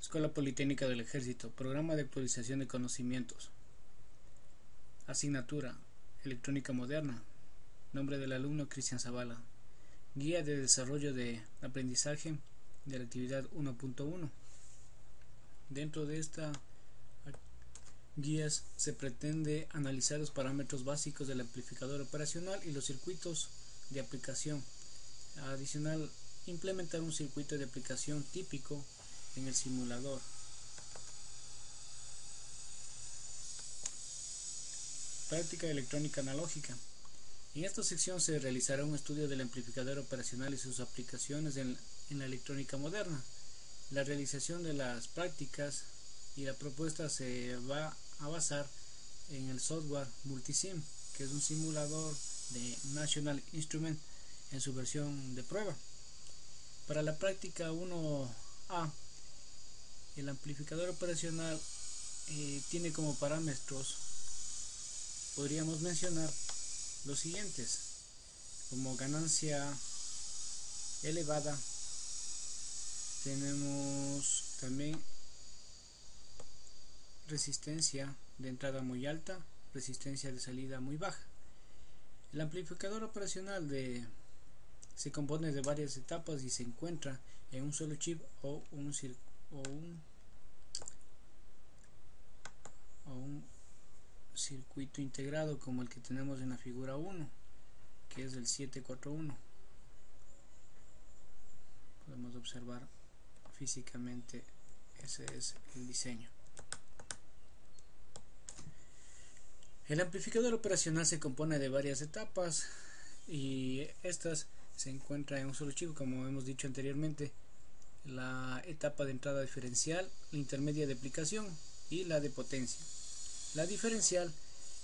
Escuela Politécnica del Ejército, Programa de Actualización de Conocimientos. Asignatura: Electrónica Moderna. Nombre del alumno: Cristian Zavala. Guía de desarrollo de aprendizaje de la actividad 1.1. Dentro de esta guías se pretende analizar los parámetros básicos del amplificador operacional y los circuitos de aplicación. Adicional, implementar un circuito de aplicación típico en el simulador. Práctica electrónica analógica. En esta sección se realizará un estudio del amplificador operacional y sus aplicaciones en la electrónica moderna. La realización de las prácticas y la propuesta se va a basar en el software Multisim, que es un simulador de National Instrument en su versión de prueba. Para la práctica 1A, el amplificador operacional tiene como parámetros, podríamos mencionar los siguientes, como ganancia elevada. Tenemos también resistencia de entrada muy alta, resistencia de salida muy baja. El amplificador operacional se compone de varias etapas y se encuentra en un solo chip o un circuito integrado, como el que tenemos en la figura 1, que es el 741. Podemos observar físicamente, ese es el diseño. El amplificador operacional se compone de varias etapas y estas se encuentran en un solo chip, como hemos dicho anteriormente: la etapa de entrada diferencial, la intermedia de aplicación y la de potencia. La diferencial: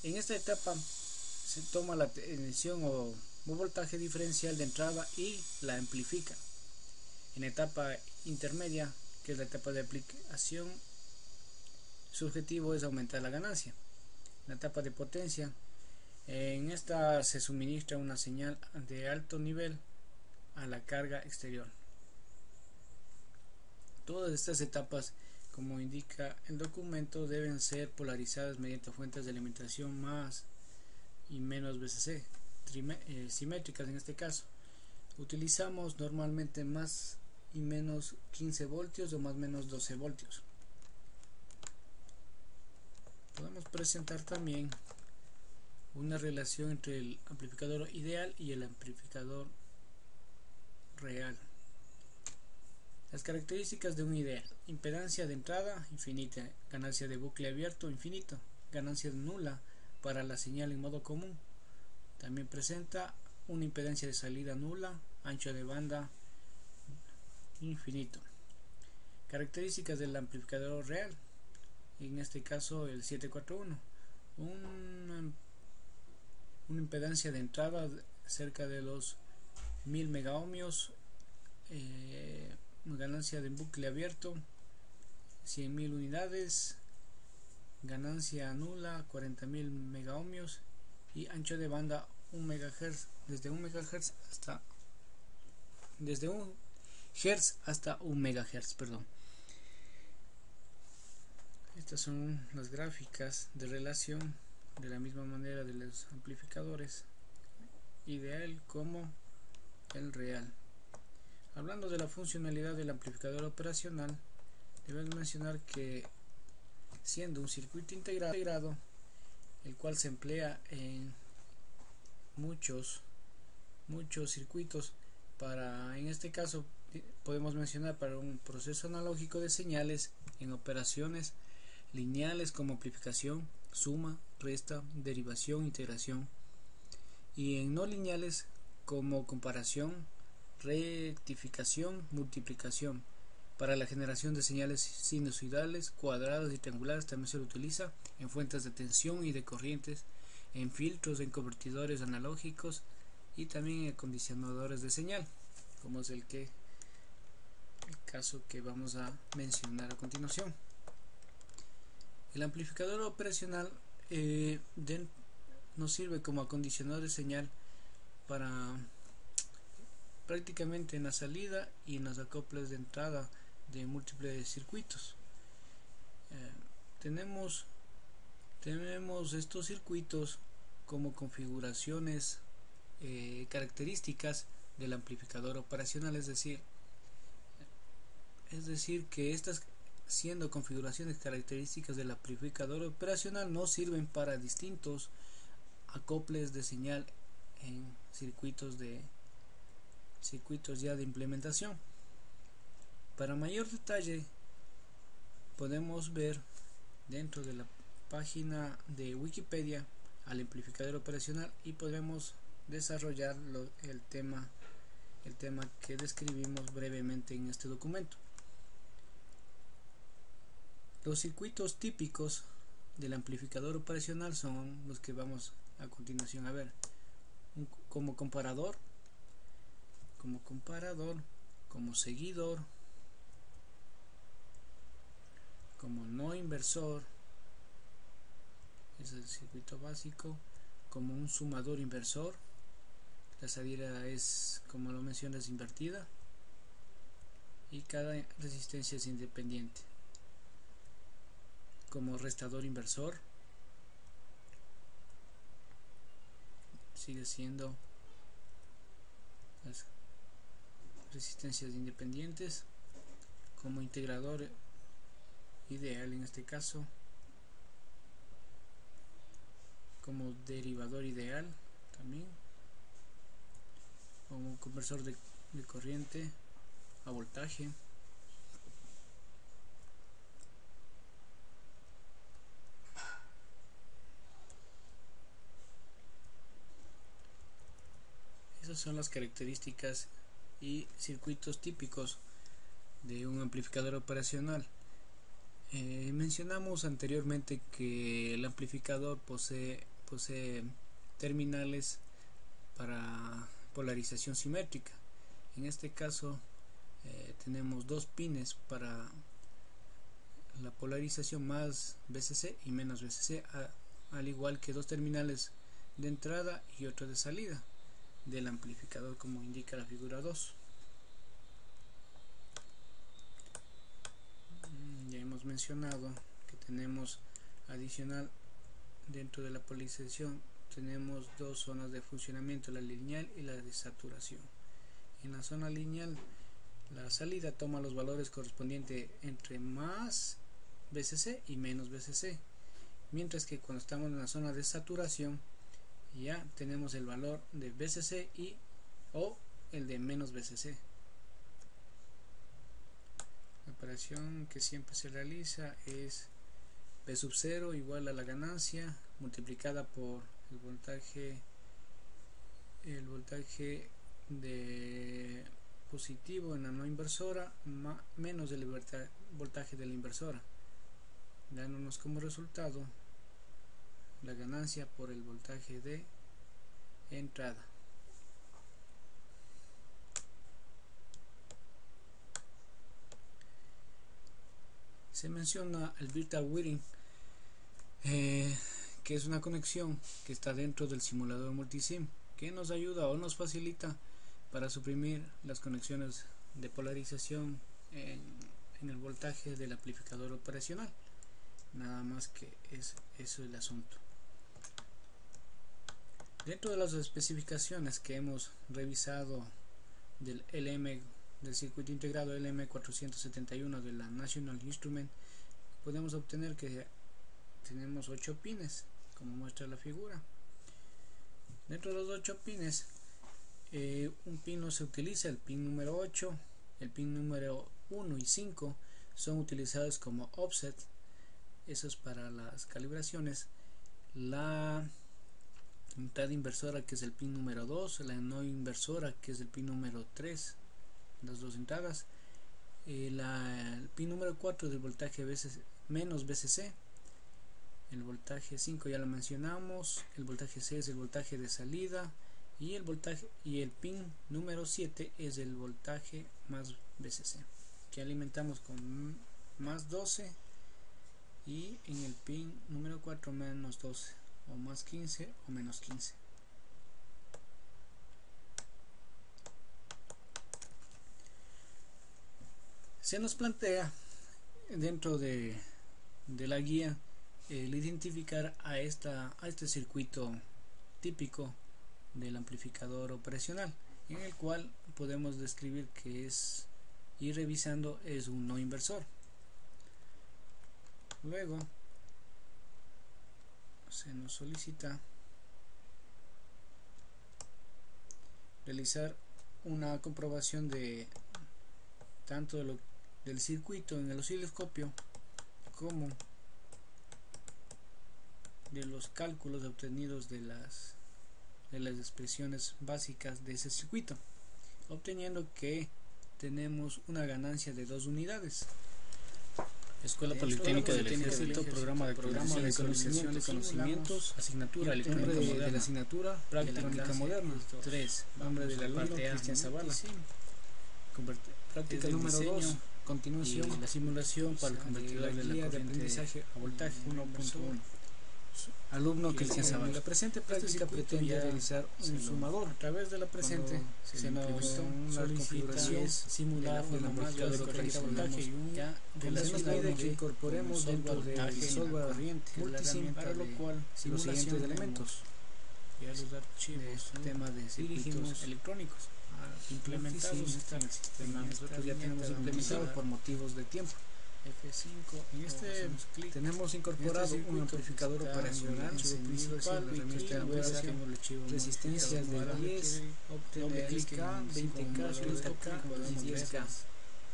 en esta etapa se toma la tensión o voltaje diferencial de entrada y la amplifica. En etapa intermedia, que es la etapa de aplicación, su objetivo es aumentar la ganancia. La etapa de potencia: en esta se suministra una señal de alto nivel a la carga exterior. Todas estas etapas, como indica el documento, deben ser polarizadas mediante fuentes de alimentación más y menos VCC, simétricas. En este caso utilizamos normalmente más y menos 15 voltios o más menos 12 voltios. Podemos presentar también una relación entre el amplificador ideal y el amplificador real. Las características de un ideal: impedancia de entrada infinita, ganancia de bucle abierto infinito, ganancia nula para la señal en modo común. También presenta una impedancia de salida nula, ancho de banda infinito. Características del amplificador real, en este caso el 741: una impedancia de entrada cerca de los 1000 megaohmios, ganancia de bucle abierto 100.000 unidades, ganancia nula 40.000 megaohmios y ancho de banda 1 MHz, desde 1 Hz hasta 1 MHz. Estas son las gráficas de relación de la misma manera de los amplificadores ideal como el real. Hablando de la funcionalidad del amplificador operacional, debemos mencionar que, siendo un circuito integrado, el cual se emplea en muchos circuitos, en este caso podemos mencionar para un proceso analógico de señales en operaciones lineales como amplificación, suma, resta, derivación, integración, y en no lineales como comparación, rectificación, multiplicación. Para la generación de señales sinusoidales, cuadradas y triangulares también se lo utiliza en fuentes de tensión y de corrientes, en filtros, en convertidores analógicos y también en acondicionadores de señal, como es el caso que vamos a mencionar a continuación. El amplificador operacional nos sirve como acondicionador de señal para prácticamente en la salida y en los acoples de entrada de múltiples circuitos. Tenemos estos circuitos como configuraciones características del amplificador operacional, es decir que estas, siendo configuraciones características del amplificador operacional, no sirven para distintos acoples de señal en circuitos ya de implementación. Para mayor detalle podemos ver dentro de la página de Wikipedia al amplificador operacional y podremos desarrollar el tema que describimos brevemente en este documento. Los circuitos típicos del amplificador operacional son los que vamos a continuación a ver: como comparador, como seguidor, como no inversor, es el circuito básico, como un sumador inversor, la salida es, como lo mencionas, invertida y cada resistencia es independiente, como restador inversor, sigue siendo las resistencias independientes, como integrador ideal en este caso, como derivador ideal también, como conversor de corriente a voltaje, esas son las características y circuitos típicos de un amplificador operacional. Mencionamos anteriormente que el amplificador posee terminales para polarización simétrica. En este caso tenemos dos pines para la polarización más VCC y menos VCC, al igual que dos terminales de entrada y otro de salida del amplificador, como indica la figura 2. Ya hemos mencionado que tenemos adicional dentro de la polarización, tenemos dos zonas de funcionamiento, la lineal y la de saturación. En la zona lineal, la salida toma los valores correspondientes entre más VCC y menos VCC, mientras que cuando estamos en la zona de saturación ya tenemos el valor de VCC o el de menos VCC. La operación que siempre se realiza es P sub 0 igual a la ganancia multiplicada por el voltaje de positivo en la no inversora menos el voltaje de la inversora, dándonos como resultado la ganancia por el voltaje de entrada. Se menciona el virtual wiring, que es una conexión que está dentro del simulador multisim, que nos ayuda o nos facilita para suprimir las conexiones de polarización en el voltaje del amplificador operacional. Nada más que eso es el asunto. Dentro de las especificaciones que hemos revisado del circuito integrado LM471 de la National Instrument, podemos obtener que tenemos 8 pines, como muestra la figura. Dentro de los 8 pines, un pin no se utiliza, el pin número 8, el pin número 1 y 5 son utilizados como offset, eso es para las calibraciones. La entrada inversora, que es el pin número 2, la no inversora, que es el pin número 3, las dos entradas, el pin número 4 del voltaje menos VCC, el voltaje 5 ya lo mencionamos, el voltaje 6 es el voltaje de salida y el pin número 7 es el voltaje más VCC, que alimentamos con más 12, y en el pin número 4 menos 12 o más 15 o menos 15. Se nos plantea dentro de la guía el identificar a este circuito típico del amplificador operacional, en el cual podemos describir que es, y revisando, es un no inversor. Luego se nos solicita realizar una comprobación de tanto del circuito en el osciloscopio como de los cálculos obtenidos de las expresiones básicas de ese circuito, obteniendo que tenemos una ganancia de 2 unidades. Escuela Politécnica del Ejército, programa de actualización de conocimientos, asignatura electrónica moderna, de la asignatura práctica moderna. 3. Nombre del alumno Cristian Zavala. Práctica número 2, continuación y la simulación para el convertidor de la corriente aprendizaje a voltaje 1.1. Alumno Cristian Zavala. La presente práctica pretende realizar un sumador. A través de la presente se nos solicita simular un amplificador de corriente voltaje y un se nos pide que incorporemos dentro del software Multisim, para lo cual los siguientes elementos. Ya los archivos Tema de circuitos electrónicos implementados en el sistema. Nosotros ya tenemos implementado por motivos de tiempo. F5. En este tenemos incorporado un amplificador operacional, archivo principal, resistencias de 10, doble clic A, 20K, 30K y 10K.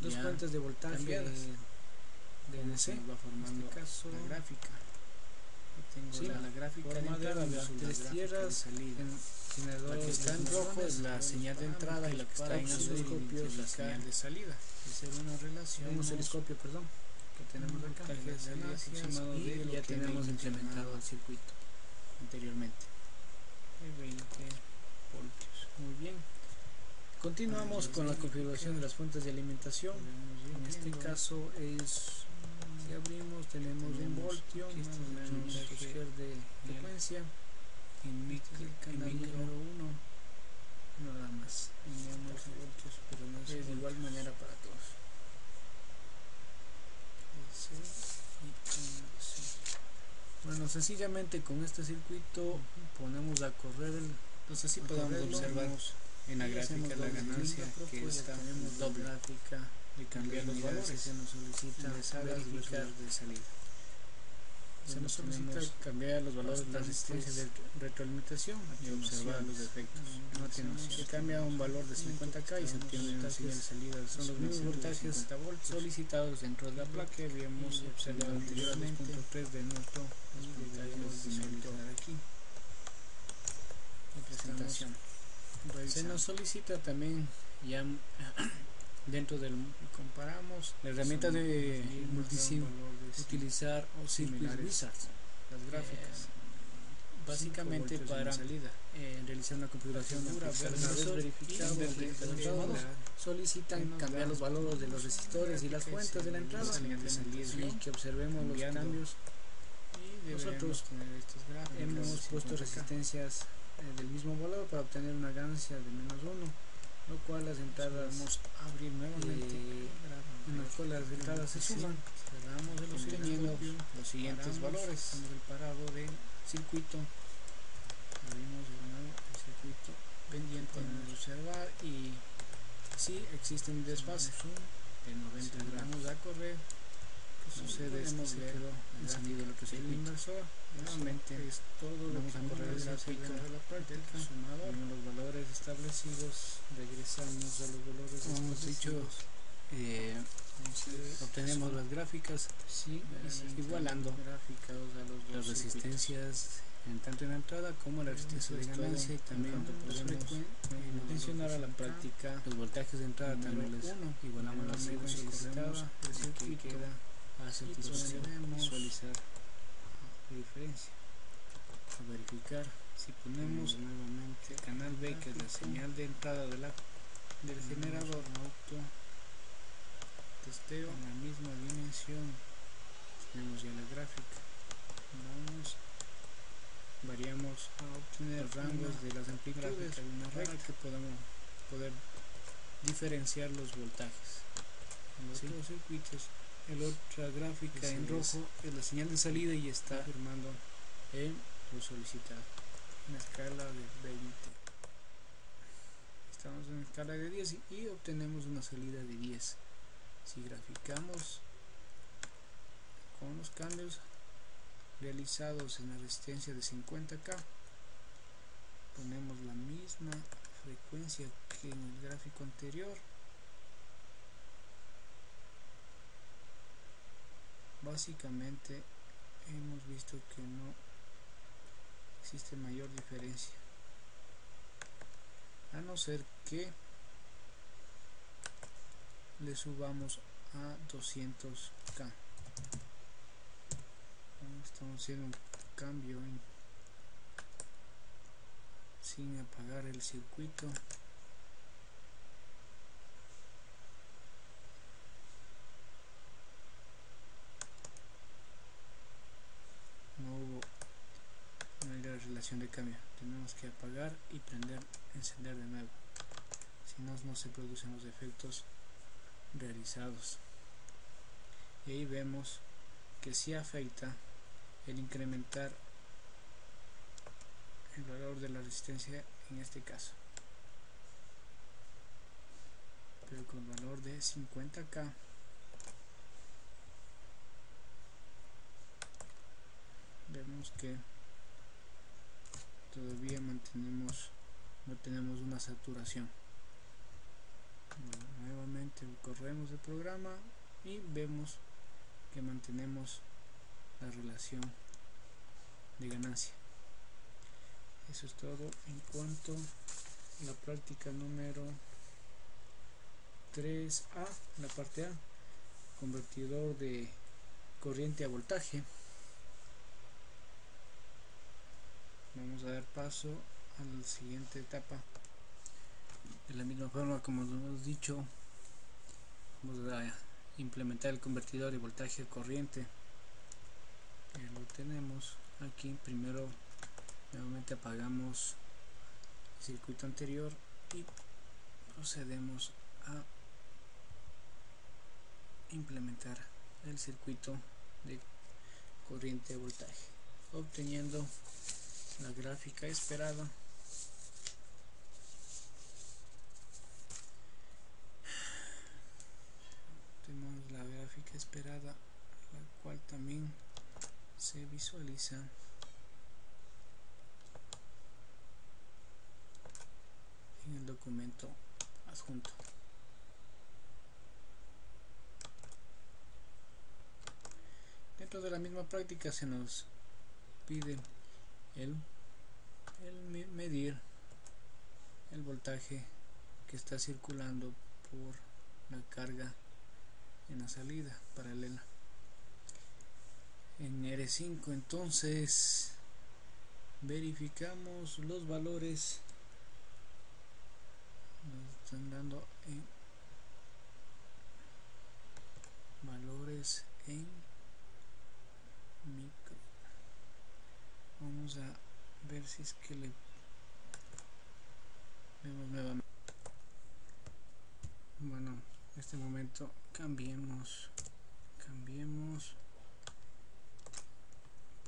Dos fuentes de voltaje de DC, va formando en este caso la gráfica. Tengo la gráfica de entrada, tres tierras, la que está en rojo es la señal de entrada y la que está en azul es la señal de salida. Es una relación, un osciloscopio, perdón, que tenemos acá, y ya tenemos implementado el circuito anteriormente. 20 voltios. Muy bien. Continuamos con la configuración de las fuentes de alimentación. En este caso es, si abrimos, tenemos un voltio, más o menos de frecuencia. En el canal número 1 nada más, tenemos voltios, pero no es de igual manera para todos. Bueno, sencillamente con este circuito ponemos a correr entonces así podemos observar en la gráfica la ganancia que está doble gráfica de cambiar los valores. Se nos solicita verificar de salida. Se nos solicita cambiar los valores de la resistencia de retroalimentación y observar los efectos. Se cambia un valor de 50K y se obtiene una señal de salida. Son los mismos voltajes solicitados dentro de la placa que habíamos observado anteriormente. 3 de nuestro aquí. Presentación. Se nos solicita también ya dentro del comparamos la herramienta de Multisim, utilizar Circuit Wizard, las gráficas, básicamente para realizar una configuración dura. Una vez verificado solicitan cambiar los valores de los resistores y las fuentes de la entrada y que observemos los cambios. Nosotros hemos puesto resistencias del mismo valor para obtener una ganancia de -1, lo cual las entradas vamos a abrir nuevamente en las cuales las entradas se suman, obteniendo los siguientes valores. El parado de circuito, abrimos de nuevo el circuito pendiente, podemos observar y si existen desfases de 90 gramos a correr. ¿Qué sucede? Se quedó encendido lo que es el inversor. Nuevamente es todo lo que corre el circuito de la práctica, sumador, con los valores establecidos, regresamos a los valores hemos dicho, obtenemos las gráficas, igualando las resistencias tanto en la entrada como la resistencia de ganancia, y también podemos mencionar a la práctica los voltajes de entrada, también les igualamos la secuencia solicitada del circuito a satisfacción, visualizar la diferencia, a verificar. Si ponemos nuevamente canal B, que es la señal de entrada del generador, auto testeo en la misma dimensión, tenemos ya la gráfica, variamos a obtener rangos de las amplitudes para que podamos poder diferenciar los voltajes. los otros circuitos. La otra gráfica en rojo es la señal de salida y está confirmando lo solicitado. Una escala de 20. Estamos en escala de 10 y obtenemos una salida de 10. Si graficamos con los cambios realizados en la resistencia de 50K, ponemos la misma frecuencia que en el gráfico anterior. Básicamente hemos visto que no existe mayor diferencia, a no ser que le subamos a 200K. Estamos haciendo un cambio sin apagar el circuito. No hubo una relación de cambio, tenemos que apagar y prender, encender de nuevo, si no, no se producen los efectos realizados. Y ahí vemos que sí afecta el incrementar el valor de la resistencia en este caso, pero con valor de 50K vemos que todavía no tenemos una saturación. Nuevamente corremos el programa y vemos que mantenemos la relación de ganancia. Eso es todo en cuanto a la práctica número 3A, la parte A, convertidor de corriente a voltaje. Vamos a dar paso a la siguiente etapa. De la misma forma, como lo hemos dicho, vamos a implementar el convertidor de voltaje a corriente. Ya lo tenemos aquí. Primero nuevamente apagamos el circuito anterior y procedemos a implementar el circuito de corriente de voltaje, obteniendo la gráfica esperada. Tenemos la gráfica esperada, la cual también se visualiza en el documento adjunto. Dentro de la misma práctica se nos pide el medir el voltaje que está circulando por la carga en la salida paralela en R5. Entonces verificamos los valores, nos están dando en valores en micro. Vamos a ver si es que le vemos nuevamente. Bueno, en este momento cambiemos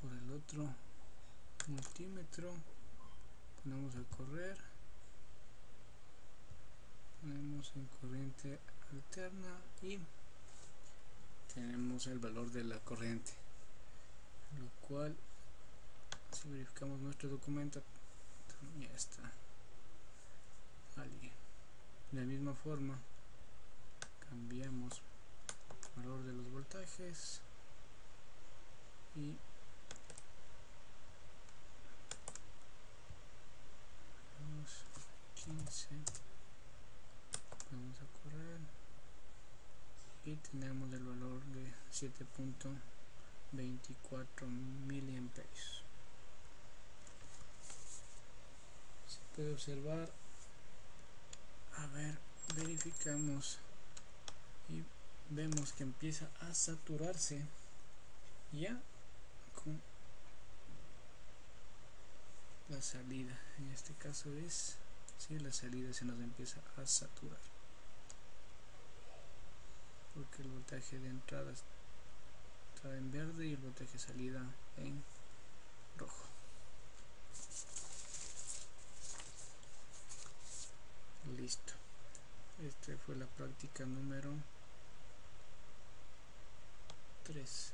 por el otro multímetro, ponemos a correr, ponemos en corriente alterna y tenemos el valor de la corriente, lo cual, si verificamos nuestro documento, ya está alguien. De la misma forma cambiamos el valor de los voltajes y vamos 15, vamos a correr y tenemos el valor de 7.24 miliamperios. Se puede observar, a ver, verificamos y vemos que empieza a saturarse ya con la salida. En este caso es si la salida se nos empieza a saturar. porque el voltaje de entrada está en verde y el voltaje de salida en rojo. Listo. Esta fue la práctica número 3.